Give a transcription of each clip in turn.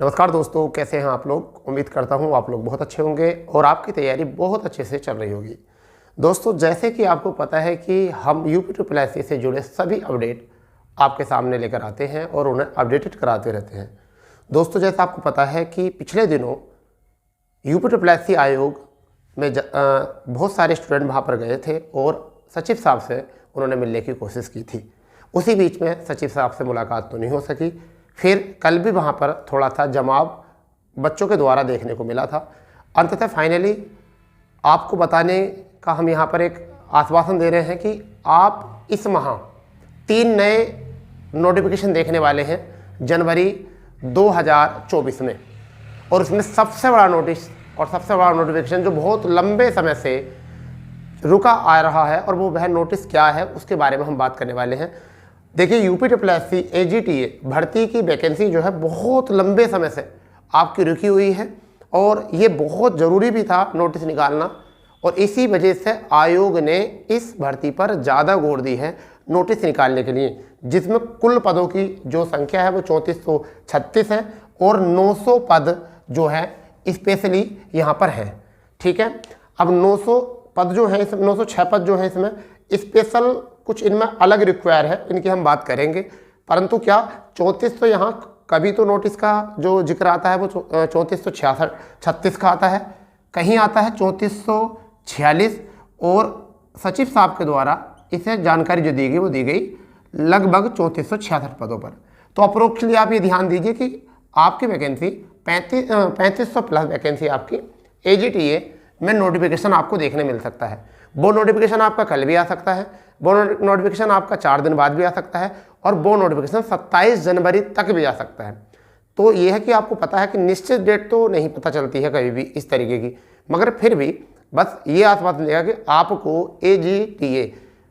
नमस्कार दोस्तों, कैसे हैं आप लोग। उम्मीद करता हूं आप लोग बहुत अच्छे होंगे और आपकी तैयारी बहुत अच्छे से चल रही होगी। दोस्तों, जैसे कि आपको पता है कि हम यूपी से जुड़े सभी अपडेट आपके सामने लेकर आते हैं और उन्हें अपडेटेड कराते रहते हैं। दोस्तों, जैसा आपको पता है कि पिछले दिनों यूपी आयोग में बहुत सारे स्टूडेंट वहाँ पर गए थे और सचिव साहब से उन्होंने मिलने की कोशिश की थी। उसी बीच में सचिव साहब से मुलाकात तो नहीं हो सकी। फिर कल भी वहाँ पर थोड़ा सा जमाव बच्चों के द्वारा देखने को मिला था। अंततः फाइनली आपको बताने का हम यहाँ पर एक आश्वासन दे रहे हैं कि आप इस माह 3 नए नोटिफिकेशन देखने वाले हैं जनवरी 2024 में। और उसमें सबसे बड़ा नोटिस और सबसे बड़ा नोटिफिकेशन जो बहुत लंबे समय से रुका आ रहा है, और वो वह नोटिस क्या है उसके बारे में हम बात करने वाले हैं। देखिए, यूपी AGTA भर्ती की वैकेंसी जो है बहुत लंबे समय से आपकी रुकी हुई है और ये बहुत ज़रूरी भी था नोटिस निकालना, और इसी वजह से आयोग ने इस भर्ती पर ज़्यादा जोर दी है नोटिस निकालने के लिए, जिसमें कुल पदों की जो संख्या है वो 3436 है और 900 पद जो है स्पेशली यहाँ पर है। ठीक है, अब 900 पद जो है, इसमें 906 पद जो है इसमें स्पेशल कुछ इनमें अलग रिक्वायर है, इनकी हम बात करेंगे। परंतु क्या 34 तो यहाँ कभी तो नोटिस का जो जिक्र आता है वो 3436 का आता है, कहीं आता है 3446, और सचिव साहब के द्वारा इसे जानकारी जो दी गई वो दी गई लगभग 3466 पदों पर। तो अप्रोक्सली आप ये ध्यान दीजिए कि आपकी वैकेंसी 3500 प्लस वैकेंसी आपकी AGTA में नोटिफिकेशन आपको देखने मिल सकता है। वो नोटिफिकेशन आपका कल भी आ सकता है, वो नोटिफिकेशन आपका 4 दिन बाद भी आ सकता है, और वो नोटिफिकेशन 27 जनवरी तक भी आ सकता है। तो ये है कि आपको पता है कि निश्चित डेट तो नहीं पता चलती है कभी भी इस तरीके की, मगर फिर भी बस ये आश्वासन देगा कि आपको AGTA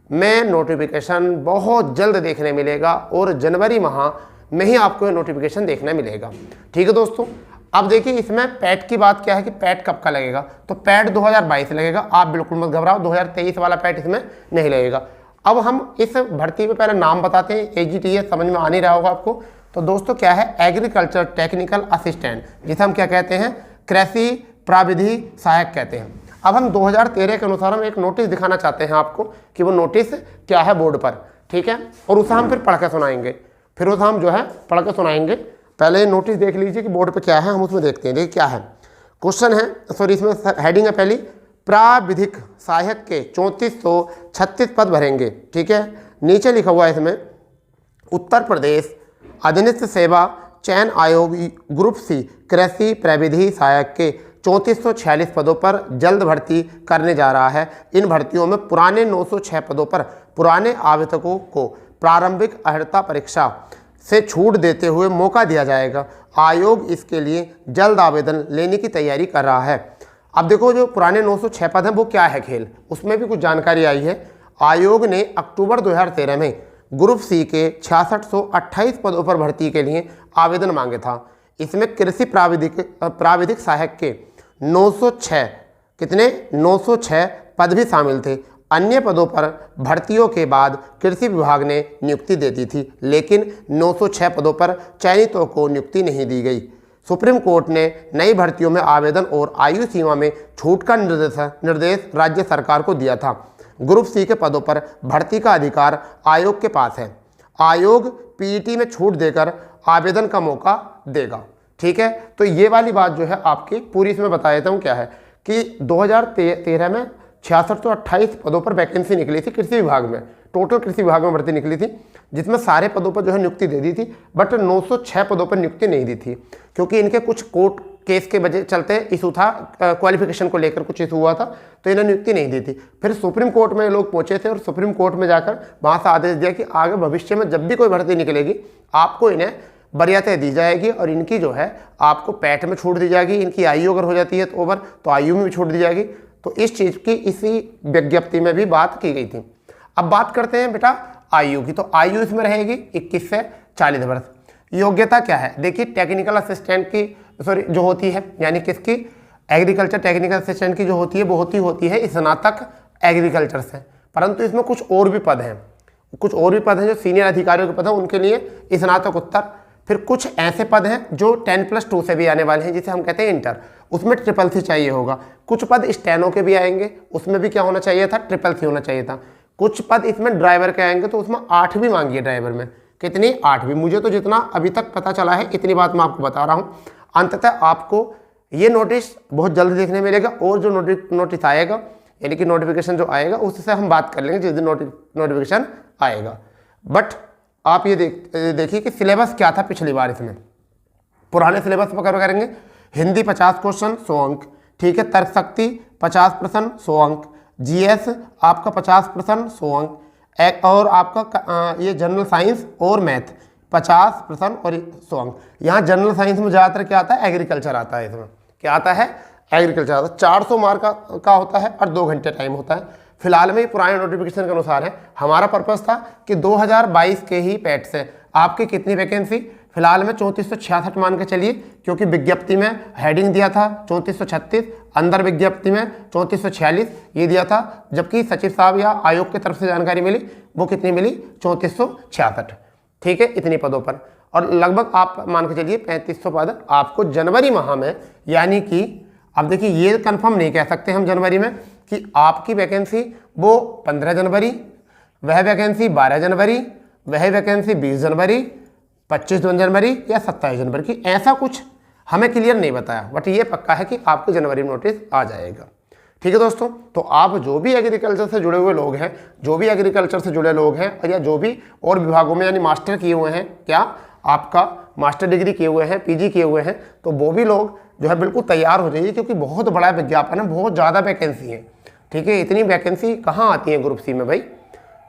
में नोटिफिकेशन बहुत जल्द देखने मिलेगा और जनवरी माह में ही आपको ये नोटिफिकेशन देखने मिलेगा। ठीक है दोस्तों, अब देखिए इसमें पैट की बात क्या है कि पैट कब का लगेगा। तो पैट 2022 लगेगा, आप बिल्कुल मत घबराओ, 2023 वाला पैट इसमें नहीं लगेगा। अब हम इस भर्ती में पहले नाम बताते हैं, AGTA समझ में आ नहीं रहा होगा आपको। तो दोस्तों क्या है, एग्रीकल्चर टेक्निकल असिस्टेंट, जिसे हम क्या कहते हैं, कृषि प्राविधि सहायक कहते हैं। अब हम 2013 के अनुसार हम एक नोटिस दिखाना चाहते हैं आपको कि वो नोटिस क्या है बोर्ड पर। ठीक है, और उसे हम फिर पढ़ के सुनाएंगे, फिर उसे हम जो है पढ़ के सुनाएंगे। पहले नोटिस देख लीजिए कि बोर्ड पे क्या है, हम उसमें देखते हैं। देखिए क्या है, क्वेश्चन है, सॉरी इसमें हेडिंग है पहली, प्राविधिक सहायक के 3436 पद भरेंगे। ठीक है, नीचे लिखा हुआ है इसमें उत्तर प्रदेश अधीनस्थ सेवा चयन आयोग ग्रुप C कृषि प्रविधि सहायक के 3446 पदों पर जल्द भर्ती करने जा रहा है। इन भर्तियों में पुराने 906 पदों पर पुराने आवेदकों को प्रारंभिक अर्हता परीक्षा से छूट देते हुए मौका दिया जाएगा। आयोग इसके लिए जल्द आवेदन लेने की तैयारी कर रहा है। अब देखो, जो पुराने 906 पद हैं वो क्या है खेल, उसमें भी कुछ जानकारी आई है। आयोग ने अक्टूबर 2013 में ग्रुप C के 6628 पदों पर भर्ती के लिए आवेदन मांगे था। इसमें कृषि प्राविधिक सहायक के 906 पद भी शामिल थे। अन्य पदों पर भर्तियों के बाद कृषि विभाग ने नियुक्ति दे दी थी, लेकिन 906 पदों पर चयनितों को नियुक्ति नहीं दी गई। सुप्रीम कोर्ट ने नई भर्तियों में आवेदन और आयु सीमा में छूट का निर्देश राज्य सरकार को दिया था। ग्रुप C के पदों पर भर्ती का अधिकार आयोग के पास है। आयोग PET में छूट देकर आवेदन का मौका देगा। ठीक है, तो ये वाली बात जो है आपकी पूरी इसमें बता देता हूँ क्या है कि 2013 में 6628 पदों पर वैकेंसी निकली थी कृषि विभाग में, टोटल कृषि विभाग में भर्ती निकली थी, जिसमें सारे पदों पर जो है नियुक्ति दे दी थी, बट 906 पदों पर नियुक्ति नहीं दी थी, क्योंकि इनके कुछ कोर्ट केस के वजह चलते इशू था, क्वालिफिकेशन को लेकर कुछ इशू हुआ था, तो इन्हें नियुक्ति नहीं दी थी। फिर सुप्रीम कोर्ट में लोग पहुंचे थे और सुप्रीम कोर्ट में जाकर वहाँ से आदेश दिया कि आगे भविष्य में जब भी कोई भर्ती निकलेगी आपको इन्हें वरीयता दी जाएगी और इनकी जो है आपको पैट में छूट दी जाएगी। इनकी आयु अगर हो जाती है तो ओवर, तो आयु में भी छूट दी जाएगी। तो इस चीज़ की इसी विज्ञप्ति में भी बात की गई थी। अब बात करते हैं बेटा आयु की। तो आयु इसमें रहेगी 21 से 40 वर्ष। योग्यता क्या है, देखिए टेक्निकल असिस्टेंट की जो होती है, यानी किसकी, एग्रीकल्चर टेक्निकल असिस्टेंट की जो होती है वो होती है स्नातक एग्रीकल्चर से। परंतु इसमें कुछ और भी पद हैं जो सीनियर अधिकारियों के पद हैं, उनके लिए स्नातकोत्तर फिर कुछ ऐसे पद हैं जो 10+2 से भी आने वाले हैं, जिसे हम कहते हैं इंटर, उसमें CCC चाहिए होगा। कुछ पद स्टेनो के भी आएंगे, उसमें भी क्या होना चाहिए था, CCC होना चाहिए था। कुछ पद इसमें ड्राइवर के आएंगे, तो उसमें 8 भी मांगी ड्राइवर में, कितनी, 8 भी। मुझे तो जितना अभी तक पता चला है इतनी बात मैं आपको बता रहा हूँ। अंततः आपको ये नोटिस बहुत जल्द देखने मिलेगा, और जो नोटिस आएगा यानी कि नोटिफिकेशन जो आएगा उससे हम बात कर लेंगे जिस दिन नोटिफिकेशन आएगा। बट आप ये देखिए कि सिलेबस क्या था पिछली बार। इसमें पुराने सिलेबस पर करेंगे, हिंदी 50 क्वेश्चन 100 अंक, ठीक है, तर्क शक्ति 50 प्रश्न 100 अंक, जीएस आपका 50 प्रश्न 100 अंक, और आपका ये जनरल साइंस और मैथ 50 प्रश्न और 100 अंक। यहाँ जनरल साइंस में ज़्यादातर क्या आता है, एग्रीकल्चर आता है। इसमें क्या आता है, एग्रीकल्चर आता है। 400 मार्क का होता है और 2 घंटे टाइम होता है। फिलहाल में पुराने नोटिफिकेशन के अनुसार है। हमारा पर्पस था कि 2022 के ही पैट से आपकी कितनी वैकेंसी, फिलहाल में 3466 मान के चलिए, क्योंकि विज्ञप्ति में हेडिंग दिया था 3436, अंदर विज्ञप्ति में 3446 ये दिया था, जबकि सचिव साहब या आयोग की तरफ से जानकारी मिली वो कितनी मिली, 3466, ठीक है, इतनी पदों पर। और लगभग आप मान के चलिए 3500 पद आपको जनवरी माह में, यानी कि अब देखिए ये कंफर्म नहीं कह सकते हम जनवरी में कि आपकी वैकेंसी वो 15 जनवरी, वह वैकेंसी 12 जनवरी, वह वैकेंसी 20 जनवरी, 25 जनवरी या 27 जनवरी की, ऐसा कुछ हमें क्लियर नहीं बताया। बट ये पक्का है कि आपको जनवरी में नोटिस आ जाएगा, ठीक है दोस्तों। तो आप जो भी एग्रीकल्चर से जुड़े हुए लोग हैं, जो भी एग्रीकल्चर से जुड़े लोग हैं, और या जो भी और विभागों में यानी मास्टर किए हुए हैं, क्या आपका मास्टर डिग्री किए हुए हैं, पीजी किए हुए हैं, तो वो भी लोग जो है बिल्कुल तैयार हो जाइए, क्योंकि बहुत बड़ा विज्ञापन है, बहुत ज़्यादा वैकेंसी है, ठीक है। इतनी वैकेंसी कहाँ आती है ग्रुप सी में भाई,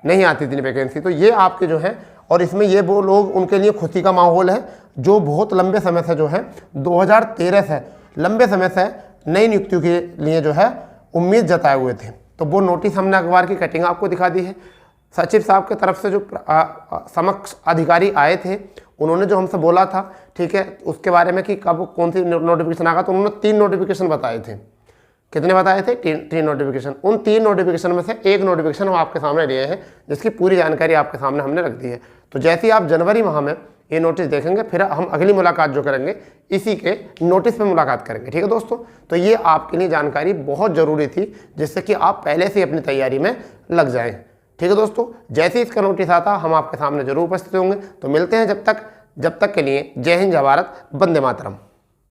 नहीं आती इतनी वैकेंसी। तो ये आपके जो है, और इसमें ये वो लोग, उनके लिए खुशी का माहौल है जो बहुत लंबे समय से जो है 2013 से लंबे समय से नई नियुक्तियों के लिए जो है उम्मीद जताए हुए थे। तो वो नोटिस हमने अखबार की कटिंग आपको दिखा दी है। सचिव साहब की तरफ से जो समक्ष अधिकारी आए थे, उन्होंने जो हमसे बोला था, ठीक है, उसके बारे में कि कब कौन सी नोटिफिकेशन आएगा, तो उन्होंने 3 नोटिफिकेशन बताए थे। कितने बताए थे, 3 नोटिफिकेशन। उन 3 नोटिफिकेशन में से एक नोटिफिकेशन हम आपके सामने लिए हैं, जिसकी पूरी जानकारी आपके सामने हमने रख दी है। तो जैसे ही आप जनवरी माह में ये नोटिस देखेंगे, फिर हम अगली मुलाकात जो करेंगे इसी के नोटिस पे मुलाकात करेंगे, ठीक है दोस्तों। तो ये आपके लिए जानकारी बहुत ज़रूरी थी, जिससे कि आप पहले से अपनी तैयारी में लग जाएं, ठीक है दोस्तों। जैसे ही इसका नोटिस आता हम आपके सामने जरूर उपस्थित होंगे। तो मिलते हैं, जब तक के लिए जय हिंद, जय भारत, वंदे मातरम।